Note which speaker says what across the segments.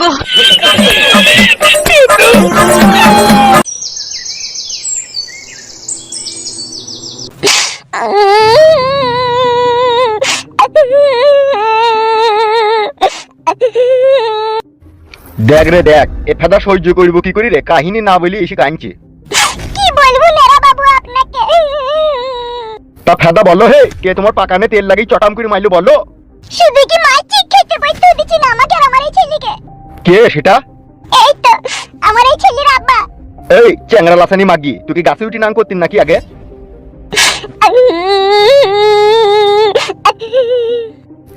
Speaker 1: মাগো
Speaker 2: দেখ রে দেখ, এ ফেদা সহ্য করবো কি করি রে? কাহিনী না বলি এসে কাঁদছে।
Speaker 3: কি বলবো নেরা বাবু আপনাকে?
Speaker 2: তা ফেদা বলো হে, কে তোমার পাকানে তেল লাগিয়ে চটাম করে মাইলো বলো?
Speaker 3: শুধু কি মাছি খেতে পাইতো দিছি না আমাকে আর আমার এই ছেলেকে?
Speaker 2: কে সেটা?
Speaker 3: এই তো আমার এই ছেলের আব্বা।
Speaker 2: এই চ্যাংরা লাসানি মাগি, তুই কি গাছে উঠি নাং করতিন নাকি আগে?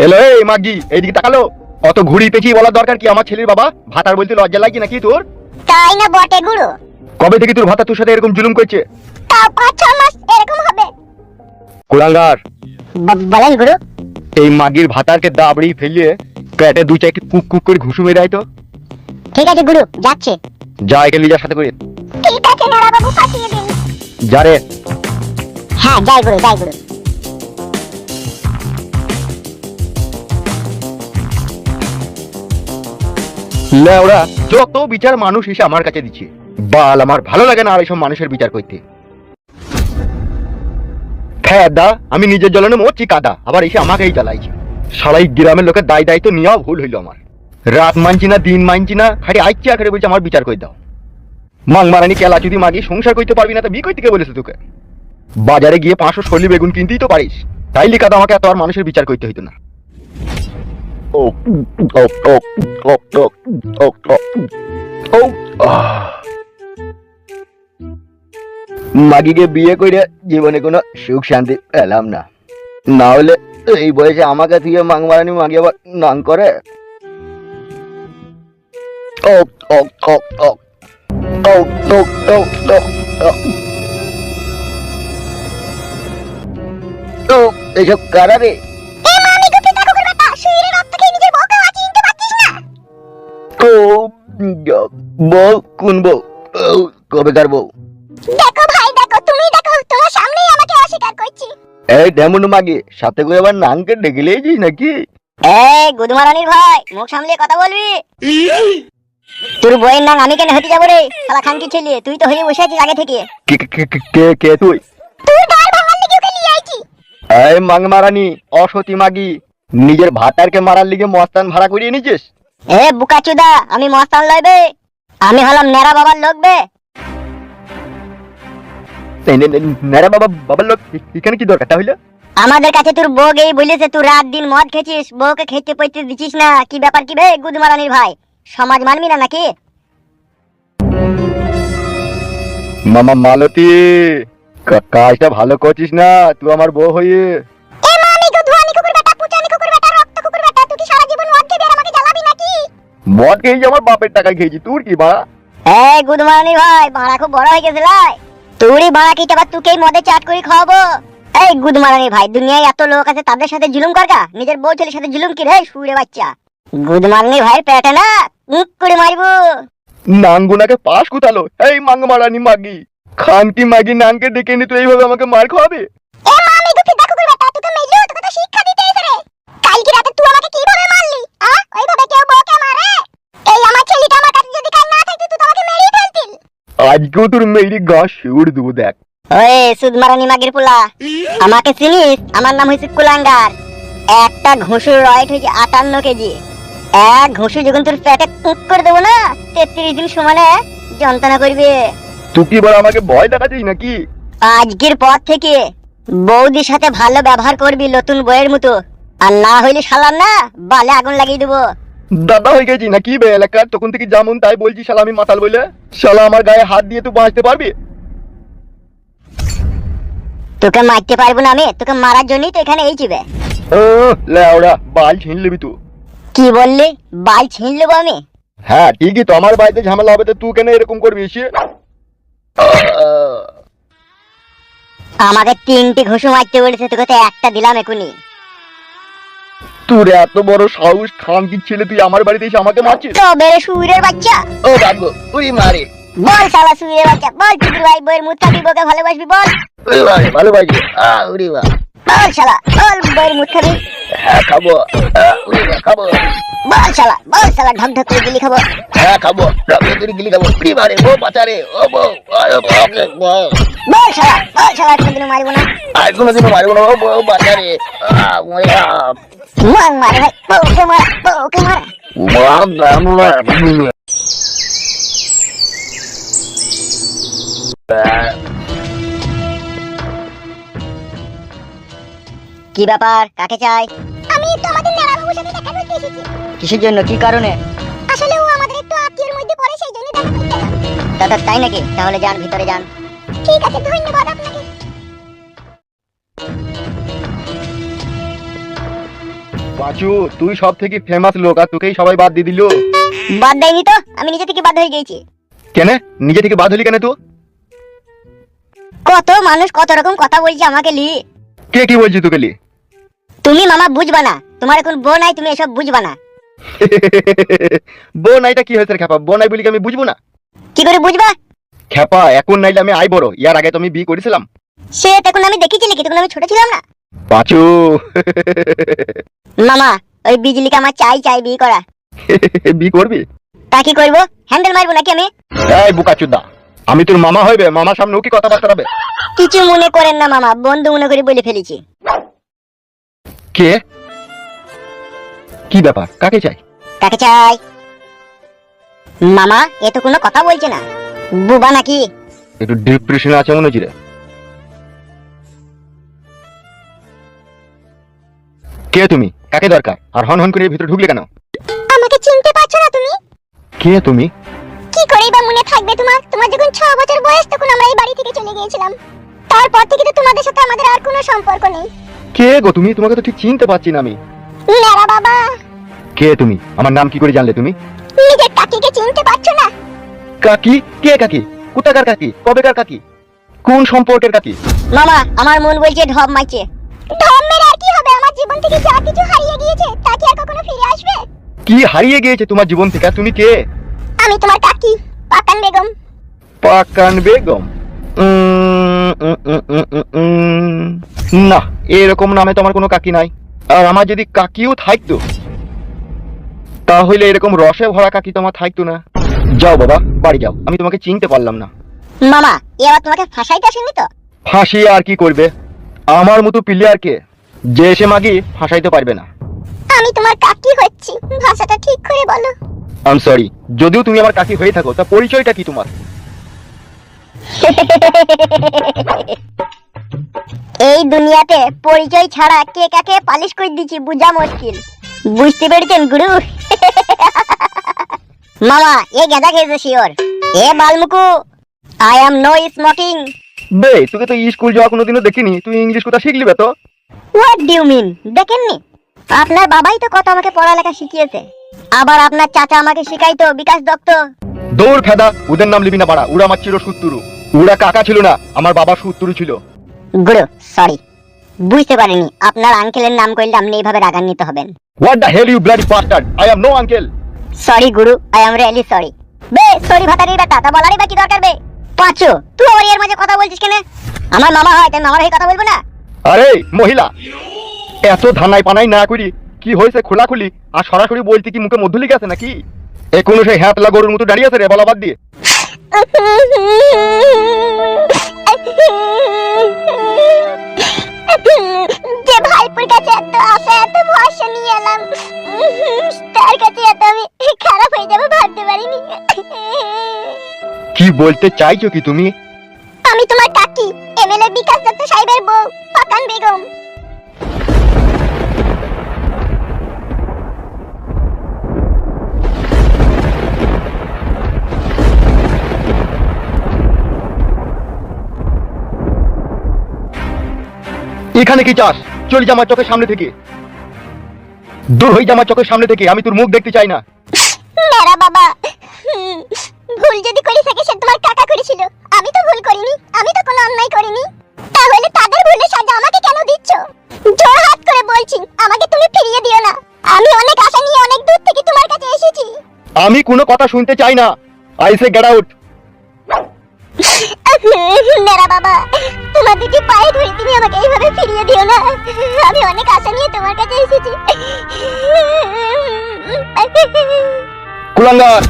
Speaker 2: এলো এই মাগি, এইদিকে তাকালো। অত ঘুরি পেঁচিয়ে বলার দরকার কি? আমার ছেলের বাবা ভাতার বলতে লজ্জা লাগছে নাকি তোর?
Speaker 3: তাই না বটে গুরু।
Speaker 2: কবে থেকে তোর ভাতা তোর সাথে এরকম জুলুম করছে?
Speaker 3: তাও ৫-৬ মাস এরকম হবে।
Speaker 2: কুলাঙ্গার,
Speaker 3: বলেন গুরু।
Speaker 2: এই মাগির ভাতারকে দাবড়ি ফেলিয়ে পেটে দু চারটি কুক কুক করে ঘুষু মেরে দেয় তো।
Speaker 3: ঠিক আছে গুরু, যাচ্ছে।
Speaker 2: যা একে লিজার সাথে করে।
Speaker 3: ঠিক আছে নেরা বাবু, পাঠিয়ে দিন।
Speaker 2: যা রে।
Speaker 3: হ্যাঁ যাই গুরু, যাই গুরু।
Speaker 2: লেওড়া, যত বিচার মানুষ এসে আমার কাছে দিচ্ছে, বাল আমার ভালো লাগে না আর এইসব মানুষের বিচার করতে। ফেদা, আমি নিজের জ্বলনে মরছি কাদা, আবার এসে আমাকেই জ্বালাইছে। সারাই গ্রামের লোকের দায় দায়িত্ব নেওয়া ভুল হইলো আমার। রাত মানছি না, দিন মানছি না, খালি আইচ্ছি আখেরে বলছে আমার বিচার করে দাও। মাং মারানি কেলা যদি মাগি সংসার করতে পারবি না তো বিয়ে করতে কে বলেছে তোকে? বাজারে গিয়ে 500 সলি বেগুন কিনতেই তো পারিস, তাইলে কাদা আমাকে এত আর মানুষের বিচার করতে হইতো না। ও ও ও ও ও ও ও ও মাগিকে বিয়ে করে জীবনে কোনো সুখ শান্তি পেলাম না। না হলে এই বয়সে আমাকে দিয়ে মাং মারানি মাগি আবার নাং করে। ও ও ও ও ও ও ও ও এইসব কারা রে? ও বউ, কোন বউ? কবেকার বউ?
Speaker 3: দেখো ভাই দেখো, তুমি দেখো, তোমার সামনেই আমাকে অস্বীকার করছি।
Speaker 2: এই ডেমন মাগি, সাথে করে আবার নাংকে ডেকে লিয়েছিস নাকি?
Speaker 3: এই গুদমারানির ভাই, মুখ সামলিয়ে কথা বলবি। তোর বইয়ের নাম আমি কেন হতে যাবো রে? শালা খানকি ছেলে, তুই তো হয়ে বসে আছিস আগে থেকে।
Speaker 2: কে কে কে কে তুই?
Speaker 3: তুই গাল ভাঙার লিগে ওকে নিয়ে আইছি।
Speaker 2: এই মাং মারানি অসতী মাগি, নিজের ভাতারকে মারার লিগে মস্তান ভাড়া করিয়ে নিছিস?
Speaker 3: এ বুকাচুদা, আমি মস্তান লইবে? আমি হলাম নেরা বাবার লোক বে।
Speaker 2: নেরা বাবা বাবার লোক এখানে কি দরকার তাহলে?
Speaker 3: আমাদের কাছে তোর বউ গেই বলেছে তুই রাত দিন মদ খেছিস, বউকে খেতে পইতে দিছিস না। কি ব্যাপার কি বে গুদমারানির ভাই? সমাজ মানবি না নাকি?
Speaker 2: মামা মালতী, কাজটা ভালো করছিস না তুই আমার বউ হয়ে।
Speaker 3: এ মানি গুদমানি কুকুর বেটা, পুচানি কুকুর বেটা, রক্ত কুকুর বেটা, তুই কি সারা জীবন মদ খেবি আর আমাকে জ্বালাবি নাকি?
Speaker 2: মদ খেয়েছি, আমার বাপের টাকায় খেয়েছি, তোর কি বাড়া?
Speaker 3: এই গুদমারানি ভাই, বাড়া খুব বড় হয়ে গেছে লাই। তোরই বাড়া কি আবার তুকেই মদে চাট করে খাওয়াবো? এই গুদমারানি ভাই, দুনিয়ায় এত লোক আছে, তাদের সাথে জুলুম করগা, নিজের বউ ছেলের সাথে জুলুম কি রে শুয়ে বাচ্চা? গুদমারানি ভাই পেটে না মুখ করে মারবো।
Speaker 2: নাঙ্গুনাকে পাশ কুতালো। এই মাং মারানি মাগি, খানকি মাগি নাংকে ডেকে নি, তুই এইভাবে আমাকে মার খাওয়াবে?
Speaker 3: এ মামি গুফি দেখো কুকুর বেটা, তোকে মেইলো, তোকে তো শিক্ষা দিতে এসে রে। কালকে রাতে তুই আমাকে কিভাবে মারলি? ওইভাবে কেউ বউকে মারে? এই আমার ছেলেটা আমার কাছে যদি কাল না থাকতো তুই তো আমাকে মেরেই ফেলতিল।
Speaker 2: আজকেও তোর মেয়েরই গা শিউড় দেবো দেখ।
Speaker 3: ওই সুদমারানি মাগির পোলা, আমাকে চিনিস? আমার নাম হইছে কুলাঙ্গার। একটা ঘুষুর রয়েট হইছে 58 কেজি। এক ঘুষু যখন তোর পেটে কুক করে দেবো না, 33 দিন সমানে যন্ত্রণা করবে।
Speaker 2: তুই কি বল আমাকে ভয় দেখাচ্ছিস নাকি?
Speaker 3: আজকের পর থেকে বৌদির সাথে ভালো ব্যবহার করবি নতুন বইয়ের মতো, আর না হইলে শালার না বালে আগুন লাগিয়ে দেবো।
Speaker 2: দাদা হয়ে গেছি নাকি বে এলাকার? তখন থেকে যেমন তাই বলছি শালা আমি মাতাল বলে। শালা আমার গায়ে হাত দিয়ে তুই বাঁচতে পারবি?
Speaker 3: তোকে মারতে পারবো না আমি, তোকে মারার জন্যই তো এখানে এইছিবে।
Speaker 2: লেওড়া, বাল ছিন লিবি তুই।
Speaker 3: কি বললি? বাল ছিন নেবো আমি?
Speaker 2: হ্যাঁ ঠিকই তো, আমার বাড়িতে ঝামেলা হবে তো তুই কেন এরকম করবি?
Speaker 3: আমাকে 3টি ঘুষু মারতে বলেছে, তোকে তো একটা দিলাম এখনই।
Speaker 2: তোর এত বড় সাহস, খানকি ছেলে, তুই আমার বাড়িতে এসে আমাকে মারছিস?
Speaker 3: তো বেরে শুইরের বাচ্চা।
Speaker 2: ও বাবু তুই মারে
Speaker 3: বল শালা শুইরের বাচ্চা, বল তুই ভাই বইয়ের মুখ খাবি, বউকে ভালোবাসবি বল।
Speaker 2: ওরে ভাই ভালোবাসি। উড়ি বা
Speaker 3: বল শালা, বল বইয়ের মুখ খাবি।
Speaker 2: হ্যাঁ খাবো। উড়ি বা খাবো।
Speaker 3: বল শালা ঢক ঢক করে গিলি খাবো।
Speaker 2: হ্যাঁ খাবো, রক্ত তুই গিলি খাবো। কি মারে বউ বাঁচারে, ও বউ,
Speaker 3: বল শালা কোনদিন মারবো না।
Speaker 2: আর কোনোদিনও মারবো না, ও বউ বাঁচারে।
Speaker 3: মারে ভাই, বউকে মার। কি ব্যাপার, কাকে চাই?
Speaker 1: আমি তো আমাদের নেড়া বাবুর সাথে দেখা করতে এসেছি।
Speaker 3: কিসের জন্য, কি কারণে?
Speaker 1: আসলে ও আমাদের একটু আত্মীয়ের মধ্যে পড়ে, সেই জন্য দেখা করতে এলাম।
Speaker 3: দাদা তাই নাকি? তাহলে যান, ভিতরে যান।
Speaker 1: ঠিক আছে, ধন্যবাদ আপনাকে।
Speaker 2: পাঁচু, তুই সব থেকে ফেমাস লোক, আর তোকেই সবাই বাদ দিয়ে দিল।
Speaker 3: বাদ দেয়নি তো, আমি নিজে থেকে বাদ হয়ে গেছি।
Speaker 2: কেন নিজে থেকে বাদ হলি কেন তুই?
Speaker 3: কত মানুষ কত রকম কথা বলছে আমাকে লি।
Speaker 2: কে কি বলছি তোকে লি?
Speaker 3: তুমি মামা বুঝবা না, তোমার এখন বউ নাই, তুমি এসব বুঝবা না।
Speaker 2: বউ নাইটা কি হয়েছে রে খেপা? বউ নাই বলি কি আমি বুঝবো না?
Speaker 3: কি করে বুঝবা?
Speaker 2: খেপা, এখন নাইলে আমি আই বড়, ইয়ার আগে তো আমি বিয়ে করেছিলাম।
Speaker 3: সে তখন আমি দেখেছি নাকি, তখন আমি ছোট ছিলাম না।
Speaker 2: পাঁচু,
Speaker 3: মামা ওই বিজলিকে আমার চাই বিয়ে করা।
Speaker 2: বিয়ে করবি?
Speaker 3: তা কি করবো, হ্যান্ডেল মারবো নাকি আমি?
Speaker 2: এই বুকাচুদা, আমি তোর মামা হইবে, মামার সামনেও কি কথাবার্তা হবে?
Speaker 3: কিছু মনে করেন না মামা, বন্ধু মনে করে বলে ফেলেছি।
Speaker 2: কে? কি ব্যাপার, কাকে চাই?
Speaker 3: কাকে চাই? মামা এ তো কোনো কথা বলছে না, বুবা নাকি?
Speaker 2: একটু ডিপ্রেশনে আছে মনে হচ্ছে রে। কে তুমি, কাকে দরকার, আর হন হন করে ভিতরে ঢুকলে কেন?
Speaker 1: আমাকে চিনতে পারছো না তুমি?
Speaker 2: কে তুমি?
Speaker 1: কি করেই বা মনে থাকবে তোমার? তোমার যখন 6 বছর বয়স, তখন আমরা এই বাড়ি থেকে চলে গিয়েছিলাম। তারপর থেকে তো তোমাদের সাথে আমাদের আর কোনো সম্পর্ক নেই।
Speaker 2: কে গো তুমি? তোমাকে তো ঠিক চিনতে পারছি না আমি।
Speaker 1: নেড়া বাবা।
Speaker 2: কে তুমি? আমার নাম কি করে জানলে তুমি?
Speaker 1: নিজের কাকিকে চিনতে পারছো না?
Speaker 2: কাকি? কে কাকি? কোথাকার কাকি? কবেকার কাকি? কোন সম্পর্কের কাকি?
Speaker 3: মামা আমার মন বলছে ঢপ মারছে।
Speaker 1: ধর্মের আর কি হবে? আমার জীবন থেকে যা কিছু হারিয়ে গিয়েছে, তা কি আর কখনো ফিরে আসবে?
Speaker 2: কি হারিয়ে গিয়েছে তোমার জীবন থেকে? আর তুমি কে?
Speaker 1: আমি তোমার কাকি, পাকান বেগম।
Speaker 2: পাকান বেগম? না, এরকম নামে তো আমার কোনো কাকি নাই। আর আমার যদি কাকিও থাকতো, তাহলে এরকম রসে ভরা কাকি তোমার থাকতো না। যাও বাবা, বাড়ি যাও, আমি তোমাকে চিনতে পারলাম না।
Speaker 3: মামা এ আবার তোমাকে ফাঁসাইতে আসেনি তো?
Speaker 2: ফাঁসি আর কি করবে, আমার মতো প্লেয়ারকে যে এসে মাগি ফাঁসাইতে পারবে না।
Speaker 1: আমি তোমার কাকি হচ্ছি, ভাষাটা ঠিক করে বলো।
Speaker 2: আই এম সরি, যদিও তুমি আমার কাকি হয়ে থাকো, তা পরিচয়টা কি তোমার?
Speaker 3: এই দুনিয়াতে পরিচয় ছাড়া কে কাকে পালিশ করে দিচ্ছি বুঝা মুশকিল। বুঝতে পেরেছেন গুরু? মামা এ গেঁদা খেয়েছে শিওর। এ বালমুকু, আই অ্যাম নো স্মোকিং।
Speaker 2: বে, তোকে তো স্কুল যাওয়া কোনোদিনও দেখিনি, তুই ইংলিশ কথা শিখলি বে তো?
Speaker 3: What do you mean? দেখেননি? আপনার বাবাই তো কত আমাকে পড়ালেখা শিখিয়েছে। আবার আপনার চাচা আমাকে শিখাইতো, বিকাশ দত্ত।
Speaker 2: দৌড় ফেদা, ওদের নাম লিবি না বাড়া, ওরা আমার চির শত্রু। ওরা কাকা ছিল না, আমার বাবা শত্রু ছিল।
Speaker 3: গুরু সরি, বুঝতে পারিনি আপনার আঙ্কেলের নাম করলে আপনি এইভাবে রাগান্বিত হবেন।
Speaker 2: What the hell you bloody bastard, I am no uncle.
Speaker 3: Sorry guru, I am really sorry. বে সরি ভাতারি বেটা, তা বলারই বা কি দরকার বে? পাঁচু তুই আমার এর মাঝে কথা বলছিস কেন? আমার মামা হয় তাই মামার হয়ে কথা বলবো না?
Speaker 2: আরে মহিলা, এত ধানাই পানাই না করি, কি হয়েছে খোলাখুলি আর সরাসরি বলতে কি মুখে মধ্যলি গেছে নাকি? এখনো সেই হ্যাঁতলা গরুর মতো দাঁড়িয়ে আছে রে, বলা বাদ দিয়ে।
Speaker 1: যে ভাইপুর কাছে এত আশা, এত ভরসা নিয়ে এলাম, তার কাছে এত আমি খারাপ হয়ে যাবো ভাবতে পারিনি।
Speaker 2: কি বলতে চাইছো কি তুমি?
Speaker 1: আমি তোমার কাকি, এমএলএ বিকাশ দত্ত সাহেবের বউ, পাকান বেগম।
Speaker 2: এখানে কি চাস? চলে যা আমার চোখের সামনে থেকে, দূর হয়ে যা আমার চোখের সামনে থেকে, আমি তোর মুখ দেখতে চাই না।
Speaker 1: মেরা বাবা, ভুল যদি করে থাকে সে তোমার কাকা করেছিল, আমি তো ভুল করিনি, আমি তো কোনো অন্যায় করিনি। তাহলে তাদের ভুলের সাজা আমাকে কেন দিচ্ছ? জোর হাত করে বলছি, আমাকে তুমি ফিরিয়ে দিও না। আমি অনেক আশা নিয়ে অনেক দূর থেকে তোমার কাছে এসেছি।
Speaker 2: আমি কোনো কথা শুনতে চাই না, আই সে গেট আউট।
Speaker 1: নেড়া বাবা, তোমার দুটি পায়ে ধরে তুমি আমাকে এইভাবে ফিরিয়ে দিও না। আমি অনেক আশা নিয়ে তোমার কাছে এসেছি।
Speaker 2: কুলাঙ্গার,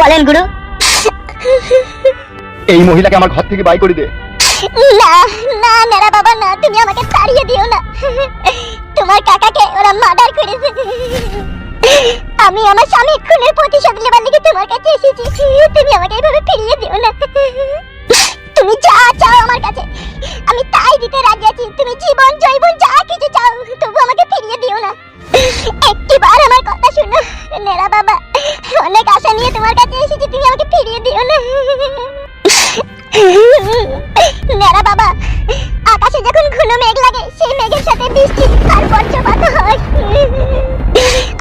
Speaker 3: বলেন গুরু।
Speaker 2: এই মহিলাকে আমার ঘর থেকে বাই করে দে।
Speaker 1: না না নেড়া বাবা না, তুমি আমাকে তাড়িয়ে দিও না। তোমার কাকাকে ওরা মার্ডার করেছে। আমি আমার স্বামীর খুনের প্রতিশোধ নেবার লিগে তোমার কাছে এসেছি। তুমি আমাকে এইভাবে ফিরিয়ে দিও না। তুমি যা চাও আমার কাছে আমি তাই দিতে রাজি আছি। তুমি জীবন জৈবন যা কিছু চাও, তবু আমাকে ফিরিয়ে দিও না। একটিবার আমার কথা শোনো নেড়া বাবা, অনেক আশা নিয়ে তোমার কাছে এসেছি, তুমি আমাকে ফিরিয়ে দিও না। নেড়া বাবা, আকাশে যখন ঘন মেঘ লাগে সেই মেঘের সাথে বৃষ্টি আর বজ্রপাত হয়,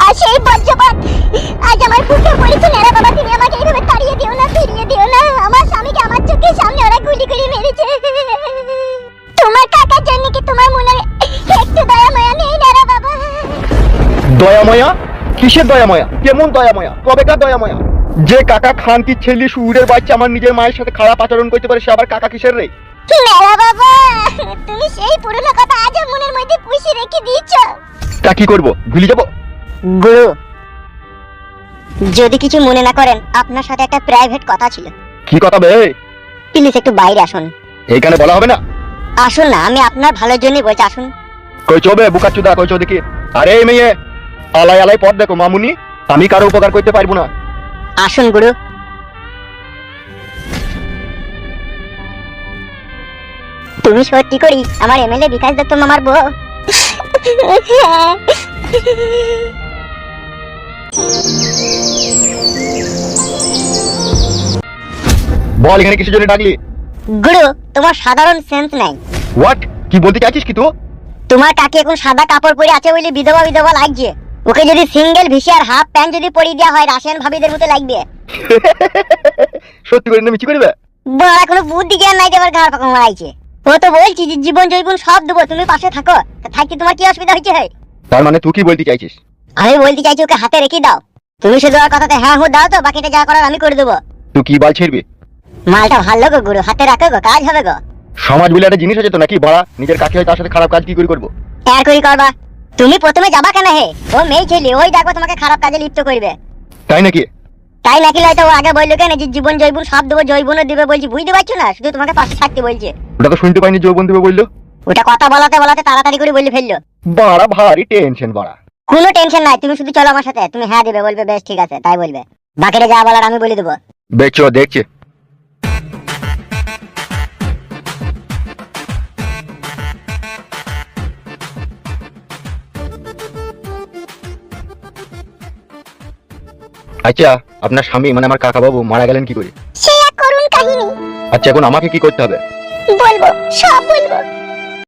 Speaker 1: আর সেই বজ্রপাত আজ আমার বুকে পড়েছে। নেড়া বাবা, তুমি আমাকে এইভাবে তাড়িয়ে দিও না, ফিরিয়ে দিও না। আমার স্বামীকে আমার চোখের সামনে ওরা গুলি করে মেরেছে। তোমার কাকার জন্য কি তোমার মনে একটু দয়া মায়া নেই নেড়া বাবা?
Speaker 2: দয়াময়া? কিসের দয়াময়া? কেমন দয়াময়া? কবেকার দয়াময়া? যে কাকা খানকি ছেলে সুরের বাচ্চা আমার নিজের মায়ের সাথে খারাপ আচরণ করতে পারে, সে আবার কাকা কিসের রে?
Speaker 1: নেড়া বাবা, তুমি সেই পুরনো কথা আজও মনের মধ্যে পুষে রেখে দিয়েছ।
Speaker 2: তা কি করবো, ভুলে যাবো?
Speaker 3: গুরু, যদি কিছু মনে না করেন, আপনার সাথে একটা প্রাইভেট কথা ছিল।
Speaker 2: কি কথা বে?
Speaker 3: প্লিজ একটু বাইরে আসুন।
Speaker 2: এইখানে বলা হবে না।
Speaker 3: আসুন না, আমি আপনার ভালোর জন্যই বলছি, আসুন।
Speaker 2: কই চোবে বুকা চুদা, কই চো দেখি। আরে এই মেয়ে, আলাই আলাই পথ দেখো মামুনি, আমি কারো উপকার করতে পারবো না।
Speaker 3: আসুন গুরু। তুমি সত্যি করি আমার এমএলএ বিকাশ দত্ত মামার বউ?
Speaker 2: বল এখানে কিসের জন্য ডাকলি?
Speaker 3: গুরু, তোমার সাধারণ সেন্স নাই।
Speaker 2: হোয়াট? কি বলতে চাইছিস কি তুই?
Speaker 3: তোমার কাকি এখন সাদা কাপড় পরে আছে বলে বিধবা বিধবা লাগছে। ওকে যদি সিঙ্গেল ভিসি আর হাফ প্যান্ট যদি পরিয়ে দেওয়া হয়, রাশিয়ান ভাবিদের মতো লাগবে।
Speaker 2: সত্যি করে না মিছি করবে?
Speaker 3: বড়া কোনো বুদ্ধি জ্ঞান নাই, দেবার ঘাড় পাকা মারাইছে। ও তো বলছি যে জীবন জৈবন সব দেবো, তুমি পাশে থাকো। তা থাকতে তোমার কি অসুবিধা হয়েছে?
Speaker 2: তার মানে তুই কি বলতে চাইছিস?
Speaker 3: আমি বলতে চাইছি ওকে হাতে রেখে দাও। তুমি শুধু আর কথাতে হ্যাঁ হু দাও, তো বাকিটা যা করার আমি করে দেবো।
Speaker 2: তুই কি বাল ছেড়বি?
Speaker 3: মালটা ভালো গো গুরু, হাতে রাখো গো, কাজ হবে গো।
Speaker 2: সমাজ বলে একটা জিনিস আছে তো নাকি? বড়া নিজের কাকি হয় তার সাথে খারাপ কাজ কি করে করবো?
Speaker 3: আর করি করবা? তুমি প্রথমে যাবা কেন হে? ও মেয়ে ছেলে, ওই দেখো তোমাকে খারাপ কাজে লিপ্ত করবে।
Speaker 2: তাই নাকি?
Speaker 3: তাই নাকি হয়তো ও আগে বললো কেন যে জীবন জৈবন সব দেবো, জৈবনও দিবে বলছি, বুঝতে পারছো না? শুধু তোমাকে পাশে থাকতে বলছে।
Speaker 2: ওটা তো শুনতে পাইনি, যৌবন দেবে বললো।
Speaker 3: ওটা কথা বলাতে বলাতে তাড়াতাড়ি করে বলে ফেললো।
Speaker 2: বাড়া ভারী টেনশন বাড়া।
Speaker 3: কোনো টেনশন নাই, তুমি শুধু চলো আমার সাথে। তুমি হ্যাঁ দিবে, বলবে বেশ ঠিক আছে, তাই বলবে। বাকিটা যা বলার আমি বলে দেবো।
Speaker 2: দেখছো দেখছে। আচ্ছা, আপনার স্বামী মানে আমার কাকা বাবু মারা গেলেন কি করে?
Speaker 1: সে এক করুণ কাহিনী।
Speaker 2: আচ্ছা, এখন আমাকে কি করতে হবে?
Speaker 1: বলবো, সব বলবো।